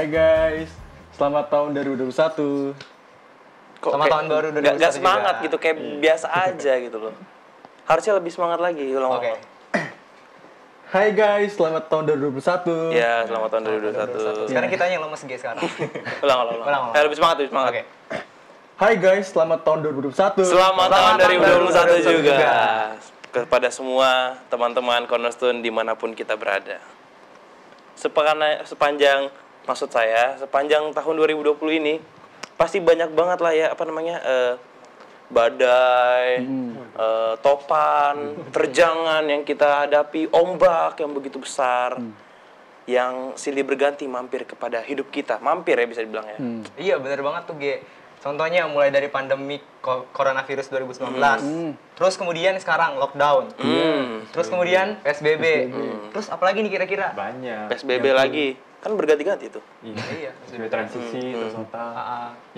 Hai guys, selamat tahun 2021. Kok Selamat tahun baru 2021 gak semangat juga. gitu, kayak biasa aja gitu loh. Harusnya lebih semangat lagi, ulang. Oke. Hai guys, selamat tahun 2021. Ya, selamat tahun 2021. Sekarang kita yang lemes guys sekarang. Ulang. Ulang. Lebih semangat. Oke. Hai guys, selamat tahun 2021. Selamat tahun Selamat tahun 2021 juga. 2021 Kepada semua teman-teman Cornerstone dimanapun kita berada. Sepanjang tahun 2020 ini pasti banyak banget lah ya badai, topan, terjangan yang kita hadapi, ombak yang begitu besar, yang silih berganti mampir kepada hidup kita, mampir ya bisa dibilang ya. Iya bener banget tuh Ge. Contohnya mulai dari pandemi coronavirus 2019, terus kemudian sekarang lockdown, terus kemudian PSBB, terus apalagi nih kira-kira? Banyak. PSBB lagi, kan berganti-ganti tuh. Iya. PSBB transisi, terus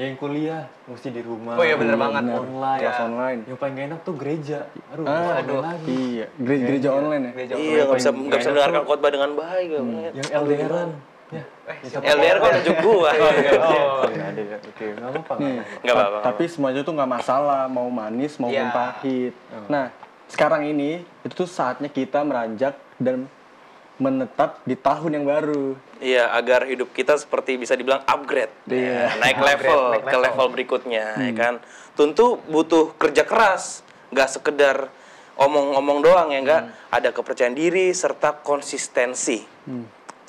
yang kuliah mesti di rumah. Oh iya bener banget. Online. Kelas online. Yang paling gak enak tuh gereja. Aduh, aduh. lagi. Iya, gereja online ya. Gereja Iya, nggak bisa Nggak mendengarkan enak khotbah dengan baik. Yang LDRan. Ya. LDR kok nunjuk gua. Oh, nggak ada ya. Oke, nggak apa-apa. Nggak apa-apa. Tapi semuanya tuh nggak masalah, mau manis maupun Iya. pahit. Nah, sekarang ini itu tuh saatnya kita meranjak dan menetap di tahun yang baru. Iya, agar hidup kita seperti bisa dibilang upgrade. Iya. Ya, naik level ke level berikutnya, ya kan. Tentu butuh kerja keras, nggak sekedar omong-omong doang ya, nggak. Ada kepercayaan diri serta konsistensi.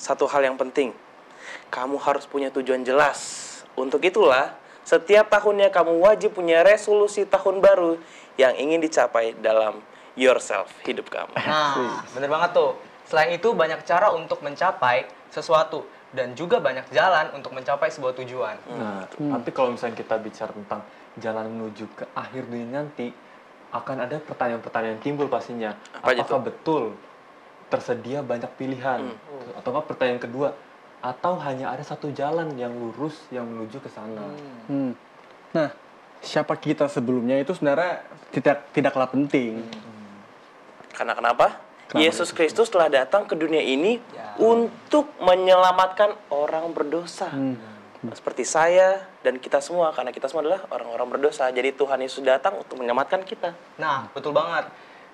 Satu hal yang penting, kamu harus punya tujuan jelas. Untuk itulah, setiap tahunnya kamu wajib punya resolusi tahun baru yang ingin dicapai dalam yourself, hidup kamu. Nah, bener banget tuh. Selain itu banyak cara untuk mencapai sesuatu dan juga banyak jalan untuk mencapai sebuah tujuan. Nah, tapi kalau misalnya kita bicara tentang jalan menuju ke akhir dunia nanti, akan ada pertanyaan-pertanyaan timbul pastinya. Apa aja Apakah betul tersedia banyak pilihan? Atau apa pertanyaan kedua, atau hanya ada satu jalan yang lurus yang menuju ke sana? Nah, siapa kita sebelumnya itu sebenarnya tidak kalah penting. Karena kenapa? Yesus Kristus telah datang ke dunia ini untuk menyelamatkan orang berdosa. Seperti saya dan kita semua, karena kita semua adalah orang-orang berdosa. Jadi Tuhan Yesus datang untuk menyelamatkan kita. Nah, betul banget.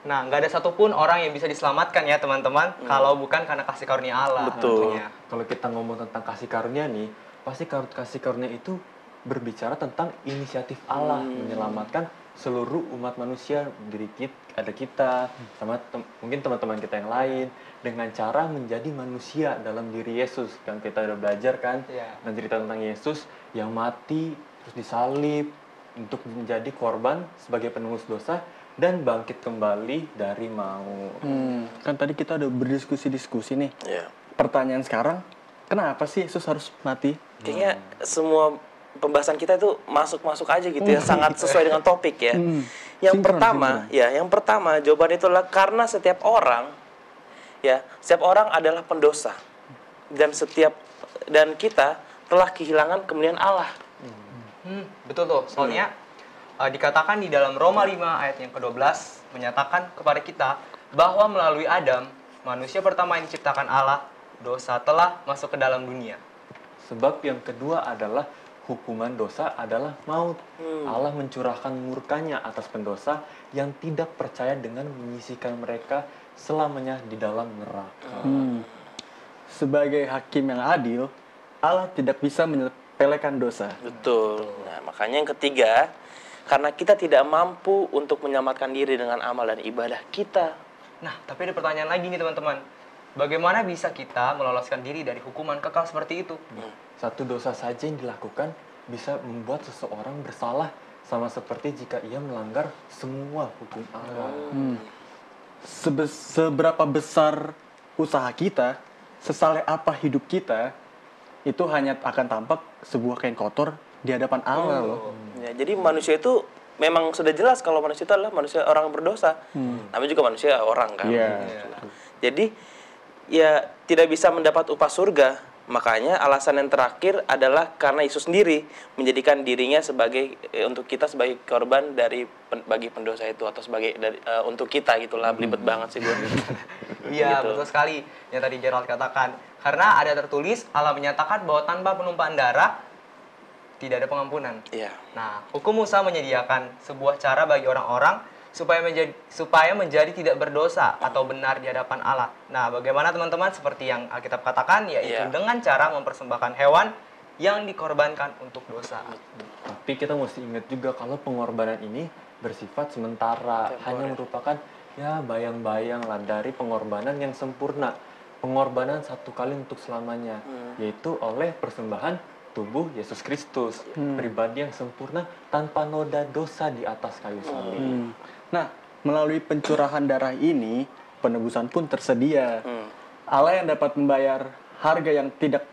Nah, nggak ada satupun orang yang bisa diselamatkan ya teman-teman, kalau bukan karena kasih karunia Allah. Betul. tentunya. Kalau kita ngomong tentang kasih karunia nih, pasti kasih karunia itu berbicara tentang inisiatif Allah menyelamatkan seluruh umat manusia, ada kita, sama mungkin teman-teman kita yang lain, dengan cara menjadi manusia dalam diri Yesus. Yang kita udah belajar kan, dan cerita tentang Yesus yang mati, terus disalib, untuk menjadi korban sebagai penebus dosa, dan bangkit kembali dari maut. Kan tadi kita udah berdiskusi-diskusi nih. Ya. Pertanyaan sekarang, kenapa sih Yesus harus mati? Kayaknya semua pembahasan kita itu masuk-masuk aja gitu ya, sangat sesuai dengan topik ya. Yang pertama jawaban itu adalah karena setiap orang adalah pendosa. Dan kita telah kehilangan kemuliaan Allah. Betul tuh, soalnya dikatakan di dalam Roma 5 ayat yang ke-12 menyatakan kepada kita bahwa melalui Adam, manusia pertama yang diciptakan Allah, dosa telah masuk ke dalam dunia. Sebab yang kedua adalah hukuman dosa adalah maut. Allah mencurahkan murkanya atas pendosa yang tidak percaya dengan menyisihkan mereka selamanya di dalam neraka. Sebagai hakim yang adil, Allah tidak bisa menyepelekan dosa. Betul. Nah, makanya yang ketiga, karena kita tidak mampu untuk menyelamatkan diri dengan amal dan ibadah kita. Nah, tapi ada pertanyaan lagi nih teman-teman. Bagaimana bisa kita meloloskan diri dari hukuman kekal seperti itu? Satu dosa saja yang dilakukan bisa membuat seseorang bersalah, sama seperti jika ia melanggar semua hukum Allah. Seberapa besar usaha kita, sesaleh apa hidup kita, itu hanya akan tampak sebuah kain kotor di hadapan Allah loh. Ya, jadi manusia itu memang sudah jelas kalau manusia itu adalah manusia orang berdosa. Namanya juga manusia orang kan. Jadi ya tidak bisa mendapat upah surga. Makanya alasan yang terakhir adalah karena Yesus sendiri menjadikan dirinya sebagai untuk kita sebagai korban bagi pendosa itu, atau sebagai untuk kita gitulah. Belibet banget sih gue. Iya, Gitu. betul sekali yang tadi Gerald katakan. Karena ada tertulis Allah menyatakan bahwa tanpa penumpahan darah tidak ada pengampunan. Iya. Nah, hukum Musa menyediakan sebuah cara bagi orang-orang supaya menjadi tidak berdosa atau benar di hadapan Allah. Nah, bagaimana teman-teman? Seperti yang Alkitab katakan, yaitu Iya. dengan cara mempersembahkan hewan yang dikorbankan untuk dosa. Tapi kita mesti ingat juga kalau pengorbanan ini bersifat sementara, Temporer. hanya merupakan ya bayang-bayang lah dari pengorbanan yang sempurna. Pengorbanan satu kali untuk selamanya, yaitu oleh persembahan tubuh Yesus Kristus, pribadi yang sempurna tanpa noda dosa di atas kayu salib. Nah, melalui pencurahan darah ini, penebusan pun tersedia. Hmm. Allah yang dapat membayar harga yang tidak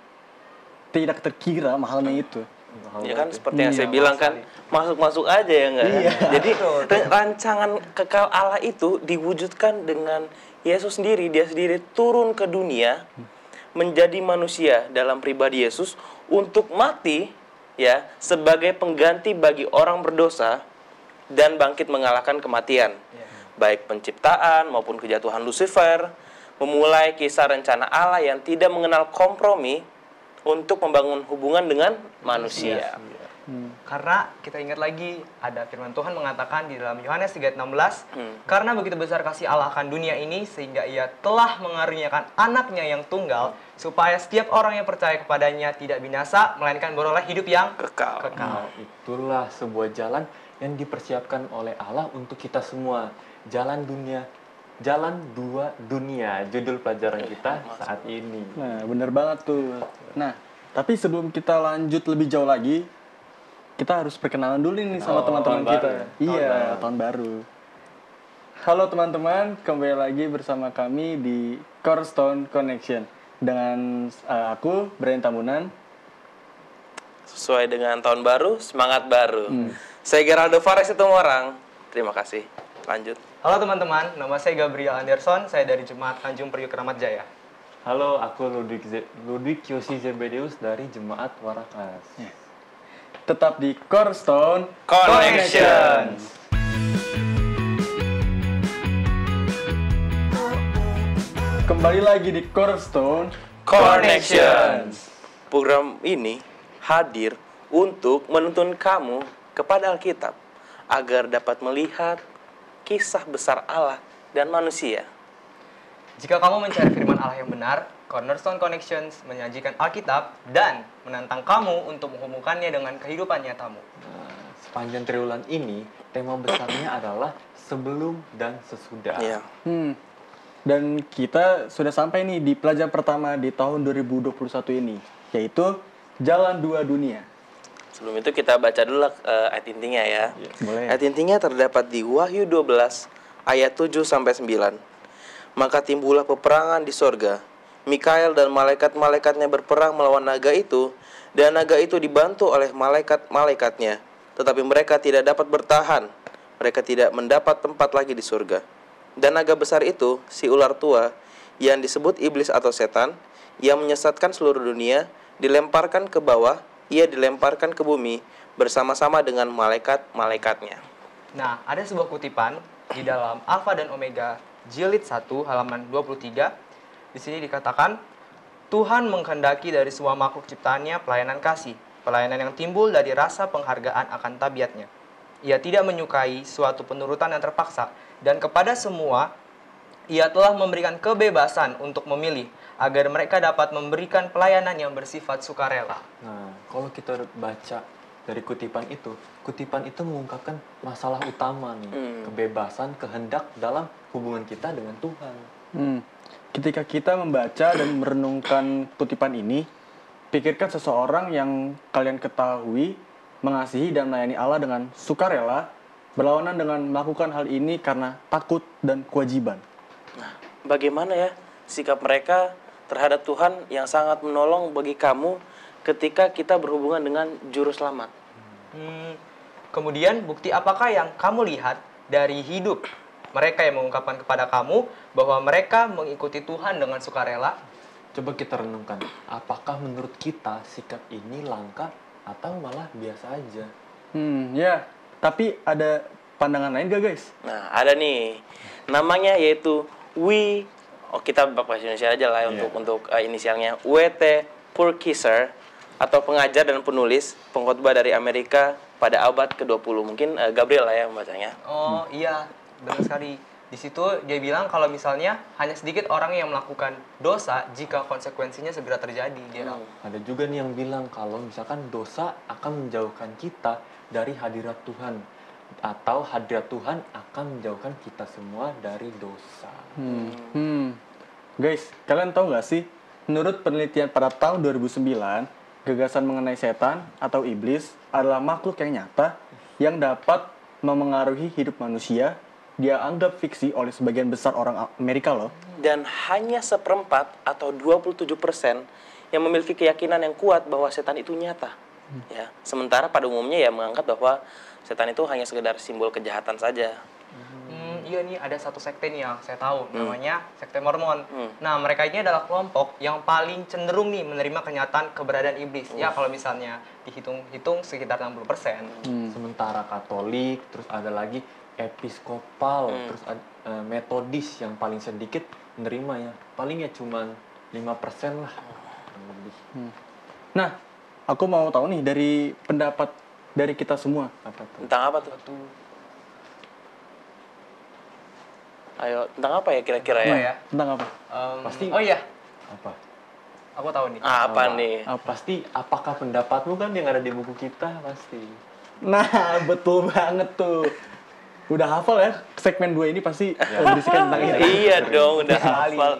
terkira mahalnya itu. Ya kan seperti yang Iya, saya bilang kan, masuk-masuk aja ya enggak? Iya. Jadi rancangan kekal Allah itu diwujudkan dengan Yesus sendiri, dia sendiri turun ke dunia menjadi manusia dalam pribadi Yesus untuk mati ya sebagai pengganti bagi orang berdosa dan bangkit mengalahkan kematian. Baik penciptaan maupun kejatuhan Lucifer, memulai kisah rencana Allah yang tidak mengenal kompromi untuk membangun hubungan dengan manusia. Karena kita ingat lagi ada firman Tuhan mengatakan di dalam Yohanes 3:16, karena begitu besar kasih Allah akan dunia ini sehingga ia telah mengaruniakan anaknya yang tunggal supaya setiap orang yang percaya kepadanya tidak binasa melainkan beroleh hidup yang Kekal. Nah, itulah sebuah jalan yang dipersiapkan oleh Allah untuk kita semua. Jalan dua dunia, judul pelajaran kita saat ini. Nah, bener banget tuh. Nah, tapi sebelum kita lanjut lebih jauh lagi, kita harus perkenalan dulu nih sama teman-teman tahun kita. baru. Iya, tahun baru. Halo teman-teman, kembali lagi bersama kami di Cornerstone Connection dengan aku Brian Tamunan. Sesuai dengan tahun baru, semangat baru. Saya Geraldo Fares itu orang. Terima kasih. Lanjut. Halo teman-teman, nama saya Gabriel Anderson, saya dari Jemaat Tanjung Priok Kramat Jaya. Halo, aku Ludwig Yosi Zebedeus dari Jemaat Warakas. Tetap di Cornerstone Connection. Kembali lagi di Cornerstone Connections. Program ini hadir untuk menuntun kamu kepada Alkitab agar dapat melihat kisah besar Allah dan manusia. Jika kamu mencari firman Allah yang benar, Cornerstone Connections menyajikan Alkitab dan menantang kamu untuk menghubungkannya dengan kehidupan nyatamu. Nah, sepanjang triwulan ini, tema besarnya adalah sebelum dan sesudah. Iya. Dan kita sudah sampai nih di pelajaran pertama di tahun 2021 ini, yaitu Jalan Dua Dunia. Sebelum itu kita baca dulu ayat intinya ya. Boleh. Ayat intinya terdapat di Wahyu 12 ayat 7 sampai 9. Maka timbullah peperangan di sorga. Mikael dan malaikat-malaikatnya berperang melawan naga itu, dan naga itu dibantu oleh malaikat-malaikatnya. Tetapi mereka tidak dapat bertahan. Mereka tidak mendapat tempat lagi di surga. Dan naga besar itu, si ular tua, yang disebut iblis atau setan, yang menyesatkan seluruh dunia, dilemparkan ke bawah, ia dilemparkan ke bumi, bersama-sama dengan malaikat-malaikatnya. Nah, ada sebuah kutipan di dalam Alfa dan Omega Jilid 1 halaman 23. Di sini dikatakan, Tuhan menghendaki dari semua makhluk ciptaannya pelayanan kasih, pelayanan yang timbul dari rasa penghargaan akan tabiatnya. Ia tidak menyukai suatu penurutan yang terpaksa, dan kepada semua ia telah memberikan kebebasan untuk memilih agar mereka dapat memberikan pelayanan yang bersifat sukarela. Nah, kalau kita baca dari kutipan itu mengungkapkan masalah utama nih, kebebasan, kehendak dalam hubungan kita dengan Tuhan. Ketika kita membaca dan merenungkan kutipan ini, pikirkan seseorang yang kalian ketahui mengasihi dan melayani Allah dengan sukarela, berlawanan dengan melakukan hal ini karena takut dan kewajiban. Nah, bagaimana ya sikap mereka terhadap Tuhan yang sangat menolong bagi kamu ketika kita berhubungan dengan juru selamat? Kemudian bukti apakah yang kamu lihat dari hidup mereka yang mengungkapkan kepada kamu bahwa mereka mengikuti Tuhan dengan sukarela? Coba kita renungkan, apakah menurut kita sikap ini langka atau malah biasa aja? Ya, tapi ada pandangan lain gak guys? Nah, ada nih. Namanya yaitu We Oh, kita bahasa Indonesia aja lah ya untuk inisialnya. W.T. Purkiser atau pengajar dan penulis pengkhotbah dari Amerika pada abad ke-20. Mungkin Gabriel lah ya membacanya. Oh iya, benar sekali. Di situ dia bilang kalau misalnya hanya sedikit orang yang melakukan dosa jika konsekuensinya segera terjadi. Ada juga nih yang bilang kalau misalkan dosa akan menjauhkan kita dari hadirat Tuhan, atau hadirat Tuhan akan menjauhkan kita semua dari dosa. Guys, kalian tahu nggak sih, menurut penelitian pada tahun 2009, gagasan mengenai setan atau iblis adalah makhluk yang nyata yang dapat memengaruhi hidup manusia. Dia anggap fiksi oleh sebagian besar orang Amerika loh. Dan hanya 1/4 atau 27% yang memiliki keyakinan yang kuat bahwa setan itu nyata. Ya, sementara pada umumnya ya menganggap bahwa setan itu hanya sekedar simbol kejahatan saja. Iya nih, ada satu sekte nih yang saya tahu, namanya sekte Mormon. Nah, mereka ini adalah kelompok yang paling cenderung nih menerima kenyataan keberadaan iblis. Ya, kalau misalnya dihitung-hitung sekitar 60%. Sementara Katolik, terus ada lagi Episkopal, terus Metodis yang paling sedikit menerima ya. Paling ya cuma 5% lah. Lebih. Nah, aku mau tahu nih dari pendapat dari kita semua. Apa tuh? Tentang apa tuh? Ayo, tentang apa ya kira-kira ya? Tentang apa? Pasti. Oh iya, Apa? aku tahu nih. Apa nih? Pasti apakah pendapatmu kan yang ada di buku kita pasti. Nah, betul banget tuh. Udah hafal ya, segmen 2 ini pasti berisikan tentang itu. Iya dong, udah hafal.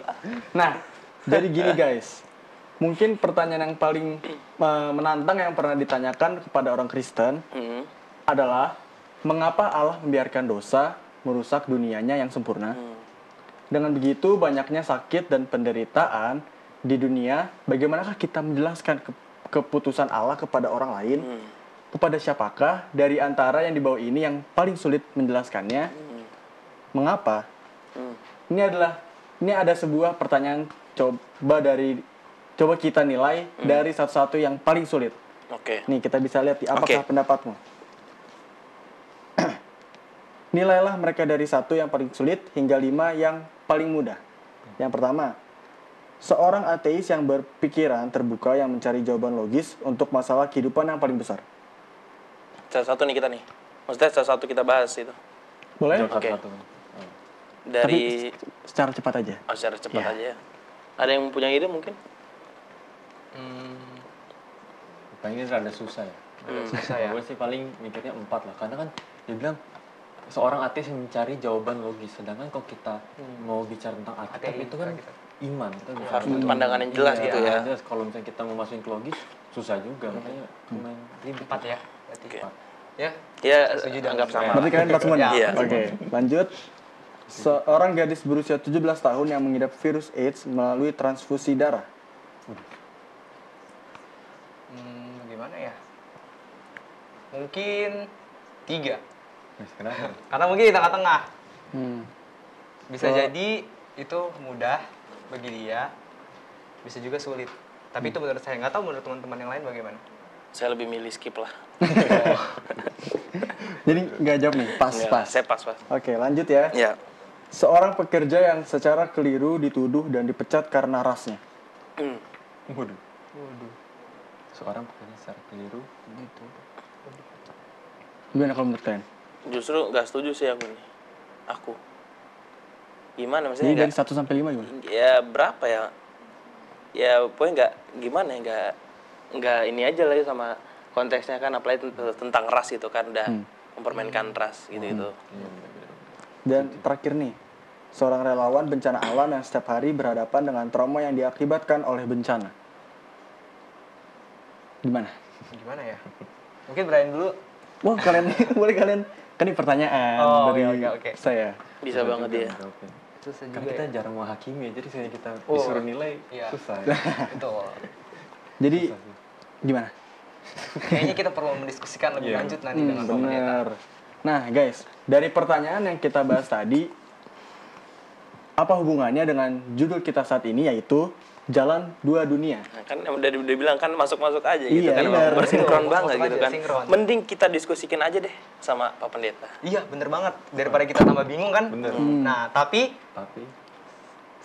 Nah, jadi gini guys. Mungkin pertanyaan yang paling menantang yang pernah ditanyakan kepada orang Kristen adalah mengapa Allah membiarkan dosa merusak dunianya yang sempurna? Dengan begitu banyaknya sakit dan penderitaan di dunia, bagaimanakah kita menjelaskan keputusan Allah kepada orang lain? Kepada siapakah dari antara yang di bawah ini yang paling sulit menjelaskannya? Mengapa? Ini ada sebuah pertanyaan coba kita nilai dari satu-satu yang paling sulit. Oke. Nih kita bisa lihat apakah pendapatmu. Nilailah mereka dari 1 yang paling sulit hingga 5 yang paling mudah. Yang pertama, seorang ateis yang berpikiran terbuka yang mencari jawaban logis untuk masalah kehidupan yang paling besar. Salah satu nih kita nih. Maksudnya salah satu kita bahas itu. Boleh? Oke. Satu. Dari Secara cepat aja. secara cepat aja ya. Ada yang punya ide mungkin? Ini rada susah ya. Susah ya. Gue sih paling mikirnya 4 lah. Karena kan dia bilang seorang ateis yang mencari jawaban logis. Sedangkan kalau kita mau bicara tentang Alkitab itu kan iman. Kita bisa Harus pandangan yang jelas gitu ya. Jelas. Kalau misalnya kita mau masukin ke logis, susah juga. Makanya lumayan ribet. 4 ya, berarti. Oke. Ya, Ya, setuju dengan anggap sama. Berarti kalian 4 semua nih? Iya. Oke, lanjut. Seorang gadis berusia 17 tahun yang mengidap virus AIDS melalui transfusi darah. Gimana ya? Mungkin 3. Kenapa? Karena mungkin di tengah-tengah. Bisa Oh. jadi itu mudah bagi dia, bisa juga sulit. Tapi itu menurut saya, nggak tahu menurut teman-teman yang lain bagaimana. Saya lebih milih skip lah. Jadi nggak jawab nih, pas. Saya pas. Oke, lanjut ya. Ya. Seorang pekerja yang secara keliru dituduh dan dipecat karena rasnya. Waduh. Seorang pekerja secara keliru gitu. Gimana kalau menurut kalian? Justru nggak setuju sih aku nih. Aku. Gimana Jadi maksudnya? dari 1 sampai 5 gimana? Ya berapa ya? Ya pokoknya nggak gimana ya, nggak ini aja lah ya sama konteksnya kan, apalagi tentang ras itu kan udah mempermainkan ras gitu. Dan terakhir nih, seorang relawan bencana alam yang setiap hari berhadapan dengan trauma yang diakibatkan oleh bencana. Gimana? Gimana ya? Mungkin Brian dulu. Wah, kalian boleh kalian kan ini pertanyaan Oh, dari oke. saya. Bisa banget dia. Susah Kan juga kita ya. jarang menghakimi, jadi saya kita Oh, disuruh nilai iya. susah. Ya. Betul. Jadi gimana? Kayaknya kita perlu mendiskusikan lebih lanjut nanti dengan Pak Pendeta. Bener. Nah, guys, dari pertanyaan yang kita bahas tadi, apa hubungannya dengan judul kita saat ini yaitu Jalan Dua Dunia? Nah, kan udah bilang kan masuk-masuk aja gitu Iya, kan, benar. bersinkron Betul, banget masuk gitu aja, kan. sinkron. Mending kita diskusikan aja deh sama Pak Pendeta. Iya, bener banget. Daripada kita tambah bingung kan. Bener. Nah, tapi Tapi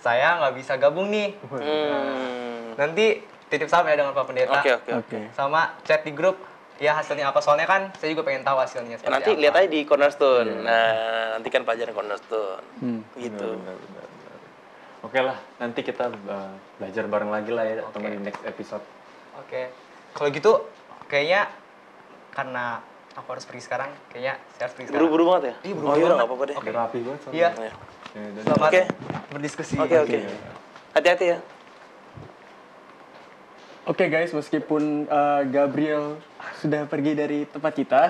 saya nggak bisa gabung nih. Nanti titip salam ya dengan Pak Pendeta. Oke, oke. Oke. Sama chat di grup. Ya hasilnya apa, soalnya kan saya juga pengen tahu hasilnya seperti Nanti apa. lihat aja di Cornerstone. Nah, nanti kan pelajaran Cornerstone. Gitu. Benar. Oke lah, nanti kita belajar bareng lagi lah ya teman di next episode. Oke. Kalau gitu kayaknya karena aku harus pergi sekarang, kayaknya saya harus pergi sekarang. Buru-buru banget ya? Iya, Oh buru-buru iya, banget. nggak apa-apa deh. Udah rapi banget soalnya. Iya. Ya. Selamat Oke. berdiskusi. Oke. Hati-hati ya. Oke guys, meskipun Gabriel sudah pergi dari tempat kita,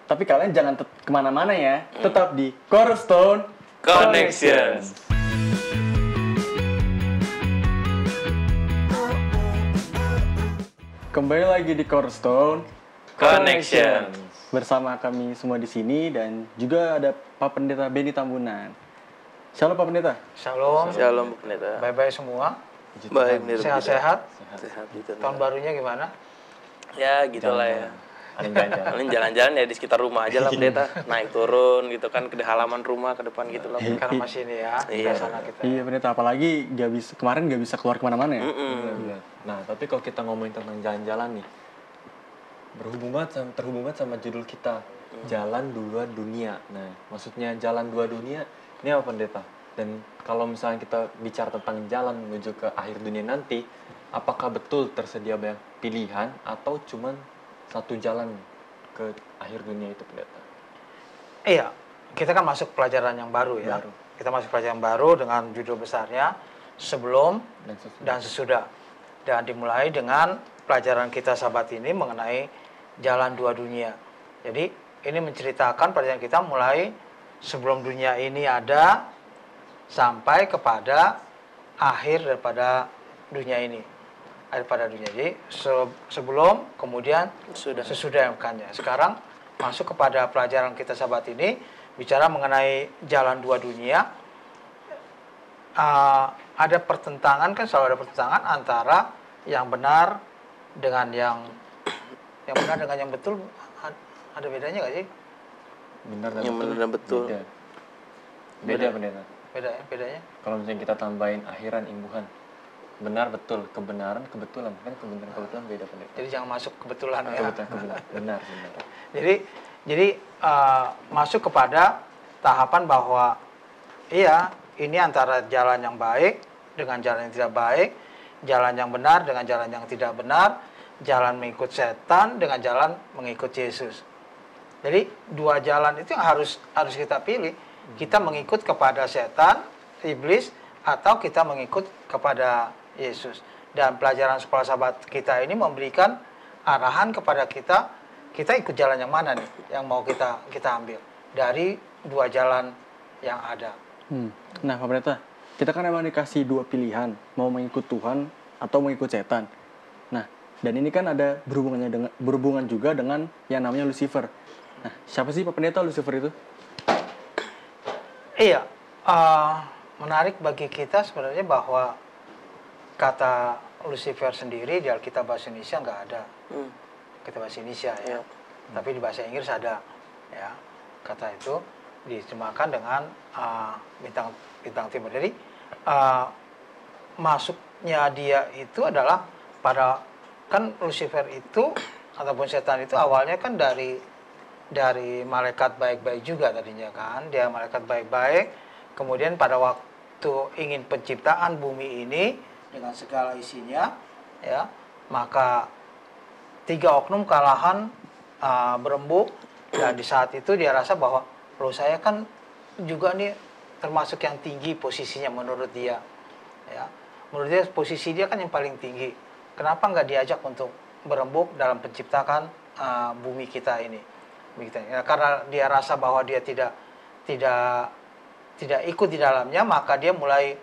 tapi kalian jangan kemana-mana ya. Tetap di Cornerstone Connections. Kembali lagi di Cornerstone Connection. bersama kami semua di sini dan juga ada Pak Pendeta Benny Tambunan. Shalom Pak Pendeta. Shalom, Shalom Bu Pendeta. bye-bye semua, Baik, Pendeta. sehat-sehat. Sehat gitu. Tahun barunya gimana? Ya, gitulah ya. Jalan-jalan. Paling jalan-jalan ya di sekitar rumah aja lah Pendeta. Naik turun gitu kan ke halaman rumah ke depan gitu lah. Karena masih ini ya, Iya. di sana kita. Iya Pendeta, apalagi kemarin gak bisa keluar kemana-mana ya. Iya. Nah, tapi kalau kita ngomongin tentang jalan-jalan nih, terhubung banget sama judul kita, Jalan Dua Dunia. Nah, maksudnya jalan dua dunia ini apa Pendeta? Dan kalau misalnya kita bicara tentang jalan menuju ke akhir dunia nanti, apakah betul tersedia banyak pilihan atau cuman satu jalan ke akhir dunia itu Pendeta? Iya, kita kan masuk pelajaran yang baru ya. Baru. Kita masuk pelajaran baru dengan judul besarnya Sebelum dan Sesudah. Dan dimulai dengan pelajaran kita sahabat ini mengenai jalan dua dunia. Jadi ini menceritakan pelajaran kita mulai sebelum dunia ini ada sampai kepada akhir daripada dunia ini. Akhir pada dunia. Jadi sebelum kemudian sesudah yang bukannya. Sekarang masuk kepada pelajaran kita sahabat ini bicara mengenai jalan dua dunia. Ada pertentangan, kan selalu ada pertentangan antara yang benar dengan yang benar dengan yang betul. Ada bedanya nggak sih? Benar dan Yang betul. benar dan betul. Beda Pendeta. Bedanya? Kalau misalnya kita tambahin akhiran imbuhan, benar betul, kebenaran kebetulan, kan kebenaran kebetulan beda Pendeta. Jadi jangan masuk kebetulan ya. Kebetulan, benar. Jadi masuk kepada tahapan bahwa iya, ini antara jalan yang baik dengan jalan yang tidak baik, jalan yang benar dengan jalan yang tidak benar, jalan mengikut setan dengan jalan mengikut Yesus. Jadi dua jalan itu yang harus kita pilih. Kita mengikut kepada setan, iblis, atau kita mengikut kepada Yesus. Dan pelajaran sekolah sahabat kita ini memberikan arahan kepada kita ikut jalan yang mana nih yang mau kita ambil dari dua jalan yang ada. Nah Pak Pendeta, kita kan emang dikasih dua pilihan, mau mengikut Tuhan atau mengikut setan. Nah, dan ini kan ada berhubungan juga dengan yang namanya Lucifer. Nah, siapa sih Pak Pendeta Lucifer itu? Iya, menarik bagi kita sebenarnya bahwa kata Lucifer sendiri di Alkitab bahasa Indonesia nggak ada. Kita bahasa Indonesia ya. Tapi di bahasa Inggris ada ya. Kata itu diterjemahkan dengan bintang timur. Jadi masuknya dia itu adalah pada, kan Lucifer itu ataupun setan itu awalnya kan dari malaikat baik-baik juga tadinya kan. Dia malaikat baik-baik. Kemudian pada waktu ingin penciptaan bumi ini dengan segala isinya ya, maka 3 oknum kalahan berembuk, dan di saat itu dia rasa bahwa loh, saya kan juga nih termasuk yang tinggi posisinya menurut dia ya. Menurut dia posisi dia kan yang paling tinggi. Kenapa nggak diajak untuk berembuk dalam penciptakan bumi kita ini? Ya, karena dia rasa bahwa dia tidak ikut di dalamnya, maka dia mulai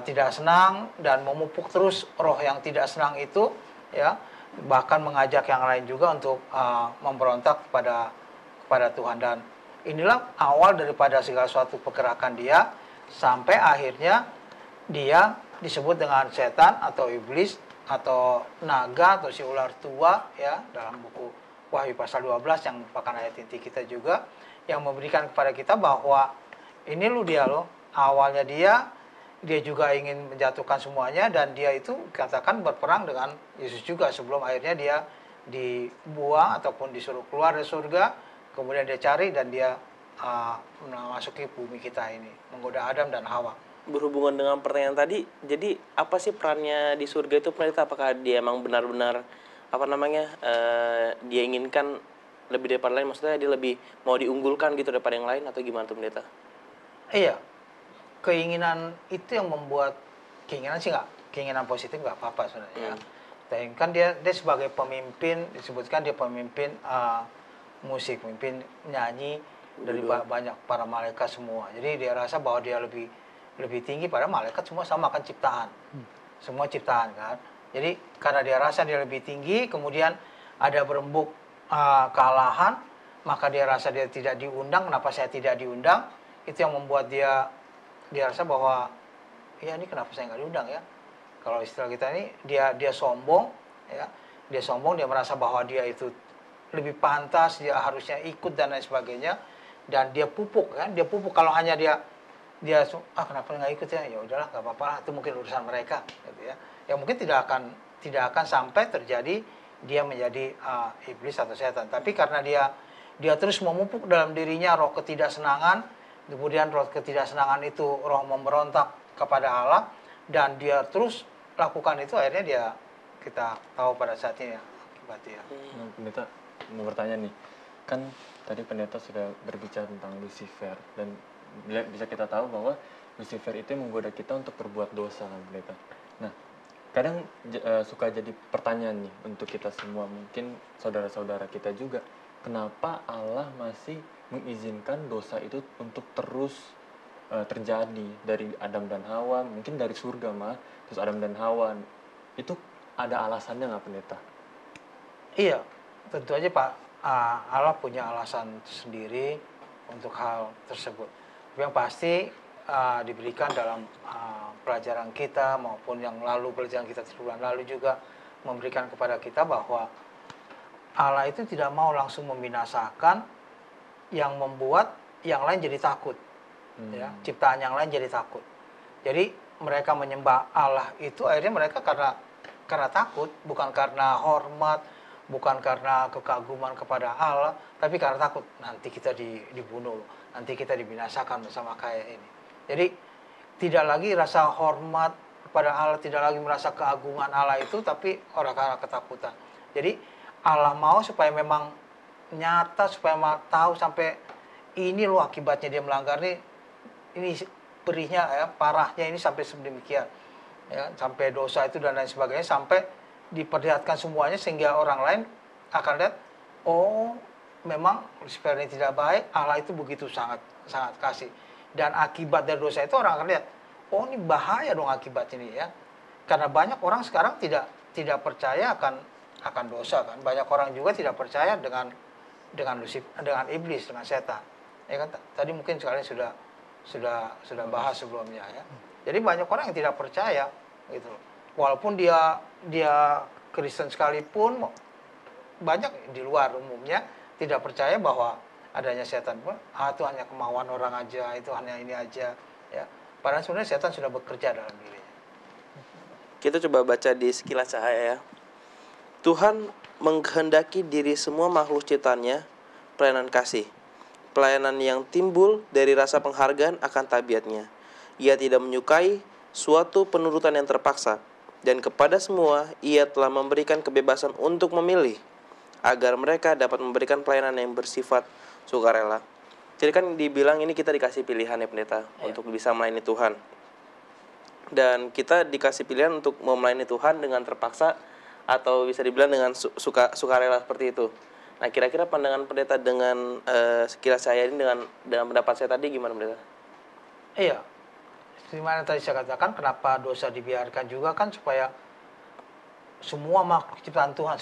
tidak senang dan memupuk terus roh yang tidak senang itu ya, bahkan mengajak yang lain juga untuk memberontak kepada Tuhan. Dan inilah awal daripada segala suatu pergerakan dia sampai akhirnya dia disebut dengan setan atau iblis atau naga atau si ular tua ya, dalam buku Wahyu pasal 12 yang merupakan ayat inti kita juga, yang memberikan kepada kita bahwa ini dia awalnya dia dia juga ingin menjatuhkan semuanya, dan dia itu katakan berperang dengan Yesus juga sebelum akhirnya dia dibuang ataupun disuruh keluar dari surga, kemudian dia cari dan dia memasuki bumi kita ini, menggoda Adam dan Hawa. Berhubungan dengan pertanyaan tadi, jadi apa sih perannya di surga itu pendeta? Apakah dia emang benar-benar dia inginkan lebih daripada lain, maksudnya dia lebih mau diunggulkan gitu daripada yang lain atau gimana tuh pendeta? Iya, keinginan itu yang membuat, keinginan sih nggak, keinginan positif nggak apa-apa sebenarnya. Dan kan dia sebagai pemimpin, disebutkan dia pemimpin musik, pemimpin nyanyi dari banyak para malaikat semua. Jadi dia rasa bahwa dia lebih tinggi pada malaikat, semua sama kan ciptaan, semua ciptaan kan. Jadi karena dia rasa dia lebih tinggi, kemudian ada berembuk kealahan, maka dia rasa dia tidak diundang. Kenapa saya tidak diundang? Itu yang membuat dia rasa bahwa ya ini kenapa saya nggak diundang ya. Kalau istilah kita ini dia sombong, ya, dia sombong, dia merasa bahwa dia itu lebih pantas, dia harusnya ikut dan lain sebagainya, dan dia pupuk kan, dia pupuk kalau hanya dia kenapa nggak ikut ya, ya udahlah nggak apa-apa, itu mungkin urusan mereka, gitu ya. Ya mungkin tidak akan sampai terjadi dia menjadi iblis atau setan, tapi karena dia terus memupuk dalam dirinya roh ketidaksenangan, kemudian roh ketidaksenangan itu roh memberontak kepada Allah, dan dia terus lakukan itu, akhirnya kita tahu pada saat ini ya, akibatnya. Nah, pendeta mau bertanya nih, kan tadi pendeta sudah berbicara tentang Lucifer, dan bisa kita tahu bahwa Lucifer itu menggoda kita untuk berbuat dosa kan pendeta. Nah, kadang suka jadi pertanyaan nih untuk kita semua, mungkin saudara-saudara kita juga, kenapa Allah masih mengizinkan dosa itu untuk terus terjadi dari Adam dan Hawa, mungkin dari surga mah, terus Adam dan Hawa, itu ada alasannya nggak pendeta? Iya, tentu aja Pak, Allah punya alasan sendiri untuk hal tersebut. Yang pasti diberikan dalam pelajaran kita maupun yang lalu, pelajaran kita sebulan lalu juga memberikan kepada kita bahwa Allah itu tidak mau langsung membinasakan yang membuat yang lain jadi takut. Ya, ciptaan yang lain jadi takut. Jadi mereka menyembah Allah itu akhirnya mereka karena takut, bukan karena hormat, bukan karena kekaguman kepada Allah, tapi karena takut nanti kita dibunuh, nanti kita dibinasakan bersama kayak ini. Jadi tidak lagi rasa hormat kepada Allah, tidak lagi merasa keagungan Allah itu, tapi orang karena ketakutan. Jadi Allah mau supaya memang nyata, supaya tahu sampai ini loh akibatnya dia melanggar ini perihnya ya, parahnya ini sampai sedemikian ya, sampai dosa itu dan lain sebagainya, sampai diperlihatkan semuanya sehingga orang lain akan lihat, oh memang Lucifer ini tidak baik, Allah itu begitu sangat kasih, dan akibat dari dosa itu orang akan lihat, oh ini bahaya dong akibat ini ya. Karena banyak orang sekarang tidak percaya akan dosa kan, banyak orang juga tidak percaya dengan Lucifer, dengan iblis, dengan setan ya kan. Tadi mungkin sekalian sudah bahas sebelumnya ya. Jadi banyak orang yang tidak percaya gitu. Walaupun dia Kristen sekalipun, banyak di luar umumnya tidak percaya bahwa adanya setan pun. Itu hanya kemauan orang aja, itu hanya ini aja ya. Padahal sebenarnya setan sudah bekerja dalam dirinya. Kita coba baca di sekilas cahaya ya. Tuhan menghendaki diri semua makhluk ciptaannya pelayanan kasih. Pelayanan yang timbul dari rasa penghargaan akan tabiatnya. Ia tidak menyukai suatu penurutan yang terpaksa, dan kepada semua ia telah memberikan kebebasan untuk memilih, agar mereka dapat memberikan pelayanan yang bersifat sukarela. Jadi kan dibilang ini kita dikasih pilihan ya pendeta, untuk bisa melayani Tuhan. Dan kita dikasih pilihan untuk melayani Tuhan dengan terpaksa, atau bisa dibilang dengan sukarela seperti itu. Nah, kira-kira pandangan pendeta dengan sekilas saya ini dengan pendapat saya tadi gimana pendeta? Iya, seperti tadi saya katakan, kenapa dosa dibiarkan juga kan supaya semua makhluk ciptaan Tuhan,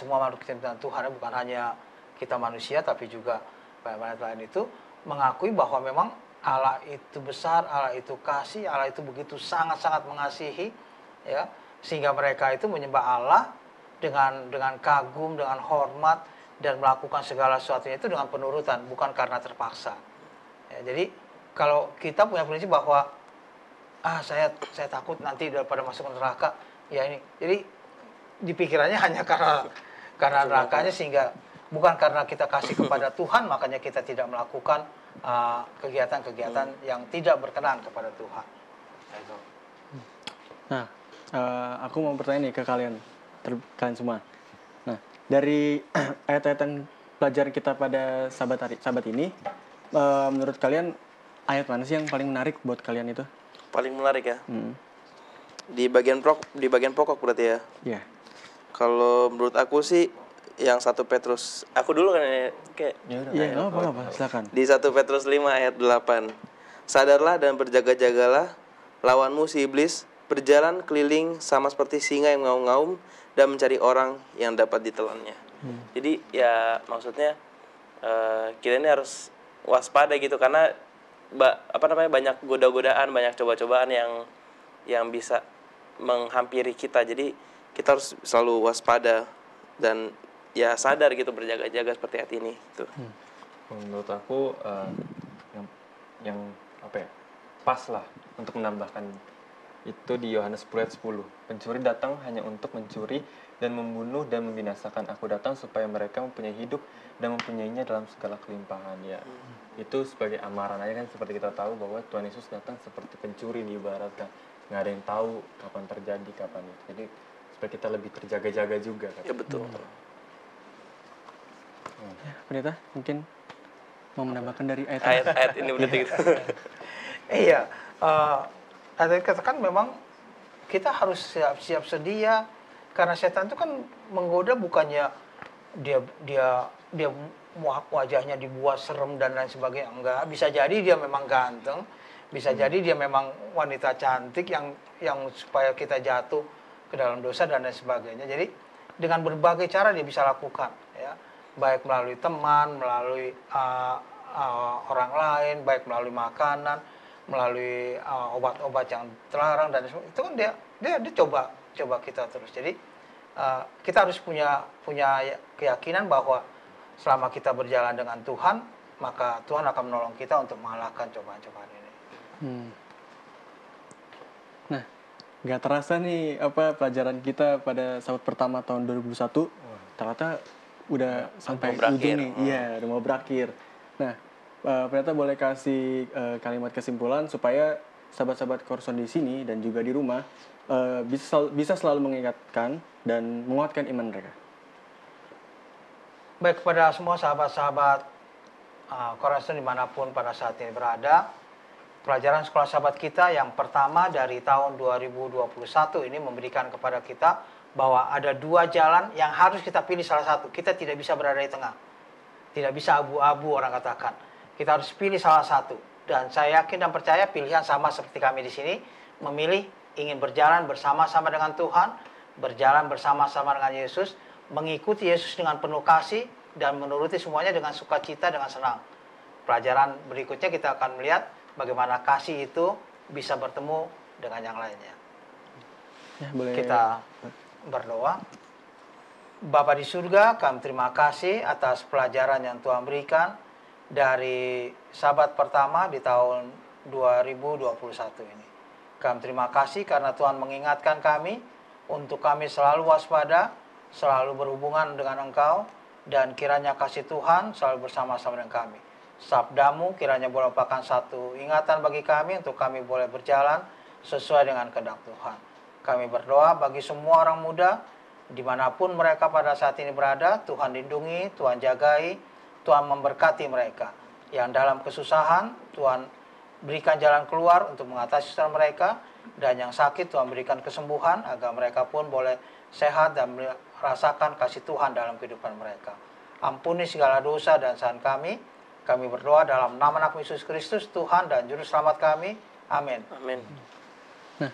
bukan hanya kita manusia tapi juga planet lain itu mengakui bahwa memang Allah itu besar, Allah itu kasih, Allah itu begitu sangat-sangat mengasihi ya, sehingga mereka itu menyembah Allah dengan kagum, dengan hormat, dan melakukan segala sesuatunya itu dengan penurutan, bukan karena terpaksa. Ya, jadi kalau kita punya prinsip bahwa saya takut nanti daripada masuk neraka. Ya ini. Jadi dipikirannya hanya karena nerakanya, sehingga bukan karena kita kasih kepada Tuhan makanya kita tidak melakukan kegiatan-kegiatan yang tidak berkenan kepada Tuhan. Itu. Nah, aku mau bertanya nih ke kalian semua. Nah, dari ayat-ayat yang pelajaran kita pada sabat ini, menurut kalian ayat mana sih yang paling menarik buat kalian itu? Paling menarik ya. Di bagian pokok berarti ya. Iya. Kalau menurut aku sih yang 1 Petrus. Aku dulu kan ya, kayak Iya, apa-apa, silakan. di 1 Petrus 5 ayat 8. Sadarlah dan berjaga-jagalah, lawanmu si iblis berjalan keliling sama seperti singa yang ngaum-ngaum dan mencari orang yang dapat ditelannya. Jadi ya maksudnya kita ini harus waspada gitu, karena banyak goda-godaan, banyak coba-cobaan yang bisa menghampiri kita. Jadi kita harus selalu waspada dan ya sadar gitu, berjaga-jaga seperti hati ini gitu. Menurut aku yang pas lah untuk menambahkan itu di Yohanes 10 ayat 10. Pencuri datang hanya untuk mencuri dan membunuh dan membinasakan. Aku datang supaya mereka mempunyai hidup dan mempunyainya dalam segala kelimpahan. Ya, itu sebagai amaran aja kan, seperti kita tahu bahwa Tuhan Yesus datang seperti pencuri diibaratkan. Nggak ada yang tahu kapan terjadi, kapan itu. Jadi supaya kita lebih terjaga-jaga juga kan. Ya betul. Ya, Pendeta mungkin mau menambahkan dari ayat Ayat-ayat ini berarti gitu. Iya, ada katakan memang kita harus siap sedia, karena setan itu kan menggoda, bukannya dia wajahnya dibuat serem dan lain sebagainya. Enggak, bisa jadi dia memang ganteng, bisa jadi dia memang wanita cantik yang supaya kita jatuh ke dalam dosa dan lain sebagainya. Jadi dengan berbagai cara dia bisa lakukan, ya, baik melalui teman, melalui orang lain, baik melalui makanan, melalui obat-obat yang terlarang, dan itu kan dia coba kita terus. Jadi kita harus punya keyakinan bahwa selama kita berjalan dengan Tuhan, maka Tuhan akan menolong kita untuk mengalahkan cobaan-cobaan ini. Nah, nggak terasa nih pelajaran kita pada sabat pertama tahun 2021 ternyata udah sampai ujung nih. Iya, udah mau berakhir. Nah, Pendeta boleh kasih kalimat kesimpulan supaya sahabat-sahabat Korson di sini dan juga di rumah bisa selalu mengingatkan dan menguatkan iman mereka. Baik, kepada semua sahabat-sahabat Korson dimanapun pada saat ini berada, pelajaran sekolah sahabat kita yang pertama dari tahun 2021 ini memberikan kepada kita bahwa ada 2 jalan yang harus kita pilih salah satu. Kita tidak bisa berada di tengah. Tidak bisa abu-abu, orang katakan. Kita harus pilih salah satu. Dan saya yakin dan percaya pilihan sama seperti kami di sini, memilih ingin berjalan bersama-sama dengan Tuhan, berjalan bersama-sama dengan Yesus, mengikuti Yesus dengan penuh kasih, dan menuruti semuanya dengan sukacita, dengan senang. Pelajaran berikutnya kita akan melihat bagaimana kasih itu bisa bertemu dengan yang lainnya. Ya, boleh. Kita berdoa. Bapa di surga, kami terima kasih atas pelajaran yang Tuhan berikan dari sabat pertama di tahun 2021 ini. Kami terima kasih karena Tuhan mengingatkan kami untuk kami selalu waspada, selalu berhubungan dengan Engkau, dan kiranya kasih Tuhan selalu bersama-sama dengan kami. Sabdamu kiranya boleh merupakan satu ingatan bagi kami untuk kami boleh berjalan sesuai dengan kehendak Tuhan. Kami berdoa bagi semua orang muda, dimanapun mereka pada saat ini berada, Tuhan lindungi, Tuhan jagai, Tuhan memberkati mereka. Yang dalam kesusahan, Tuhan berikan jalan keluar untuk mengatasi kesusahan mereka, dan yang sakit Tuhan berikan kesembuhan agar mereka pun boleh sehat dan merasakan kasih Tuhan dalam kehidupan mereka. Ampuni segala dosa dan kesalahan kami. Kami berdoa dalam nama Anak Yesus Kristus, Tuhan dan Juru Selamat kami. Amin. Amin. Nah,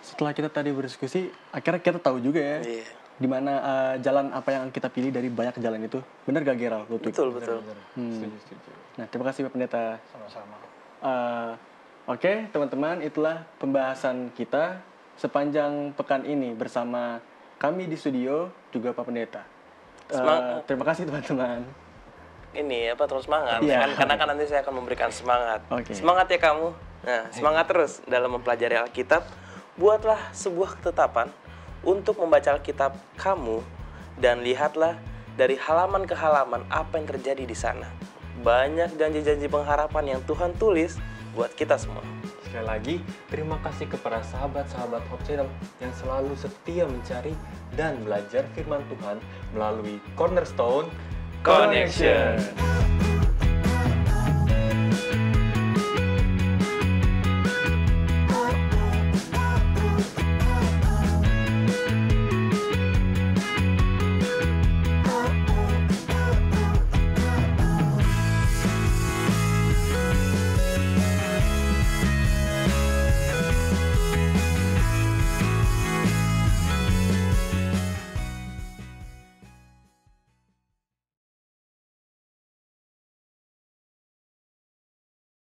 setelah kita tadi berdiskusi, akhirnya kita tahu juga ya, di mana jalan apa yang kita pilih dari banyak jalan itu. Benar gak, Gerald? Betul. Setuju. Nah, terima kasih Pak Pendeta. Sama-sama. Oke, teman-teman, itulah pembahasan kita sepanjang pekan ini bersama kami di studio, juga Pak Pendeta. Terima kasih teman-teman. Ini terus semangat. Iya. Karena kan nanti saya akan memberikan semangat. Oke. Semangat ya kamu. Nah, semangat terus dalam mempelajari Alkitab. Buatlah sebuah ketetapan untuk membaca Alkitab kamu dan lihatlah dari halaman ke halaman apa yang terjadi di sana. Banyak janji-janji pengharapan yang Tuhan tulis buat kita semua. Sekali lagi, terima kasih kepada sahabat-sahabat Hope Channel yang selalu setia mencari dan belajar firman Tuhan melalui Cornerstone Connection.